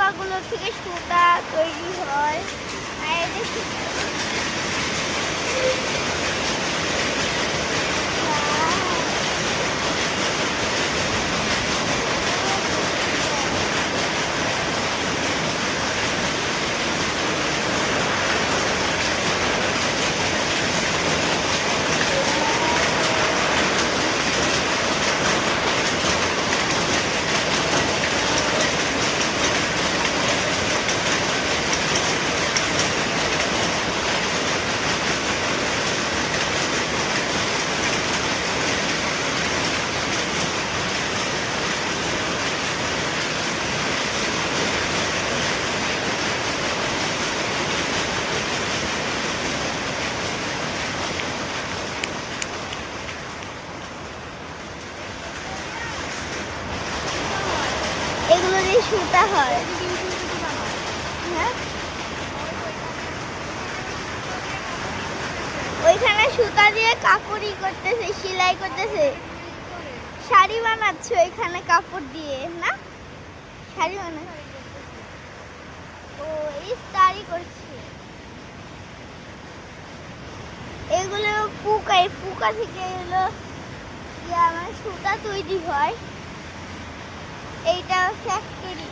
পোকাগুলো থেকে সুতা তৈরি হয়। আর এটা এগুলো দিয়ে সুতা হয়। হ্যাঁ, ওইখানে সুতা দিয়ে কাপড়ই করতেছে, সেলাই করতেছে, শাড়ি বানাচ্ছে ওইখানে কাপড় দিয়ে। না, শাড়ি বানাচ্ছে। ও ইফতারি করছে। এগুলো পোকা, এই পোকা থেকে এগুলো আমার সুতা তৈরি হয়। এইটা ফ্যাক্টরি।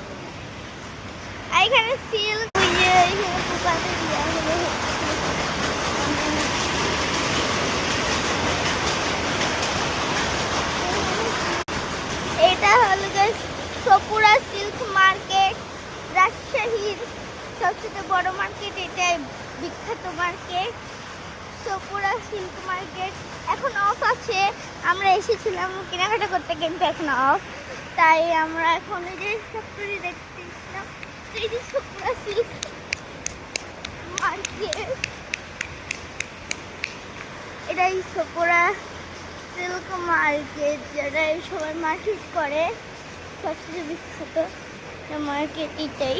আর এখানে সিল্ক, এখানে পোকাতে দেওয়া হলো। এটা হলো সপুরা সিল্ক মার্কেট, রাজশাহীর সবচেয়ে বড় মার্কেট। এটাই বিখ্যাত মার্কেট, সপুরা সিল্ক মার্কেট। এখন অফ আছে, আমরা এসেছিলাম কেনাকাটা করতে, কিন্তু এখন অফ। তাই আমরা এখন এই যে ফ্যাক্টরি দেখতেছিলাম। এই যে সপুরা সিল্ক মার্কেট, এটাই সপুরা সিল্ক মার্কেট, যেটা সবাই মার্কেট করে। সবচেয়ে বিখ্যাত মার্কেট এটাই,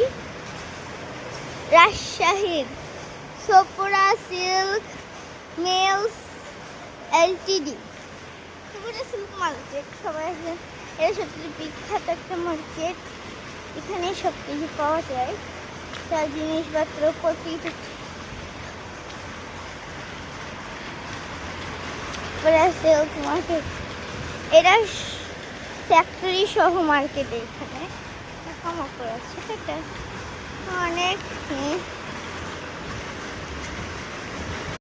রাজশাহীর Sapura silk mills LTD. Sapura silk market সবাই, এটা সবচেয়ে বিখ্যাত একটা মার্কেট। এখানে সব কিছু পাওয়া যায়, তার জিনিসপত্র প্রতি সিল্ক মার্কেট। এটা ফ্যাক্টরি সহ মার্কেট। এখানে কম আছে, এটা অনেক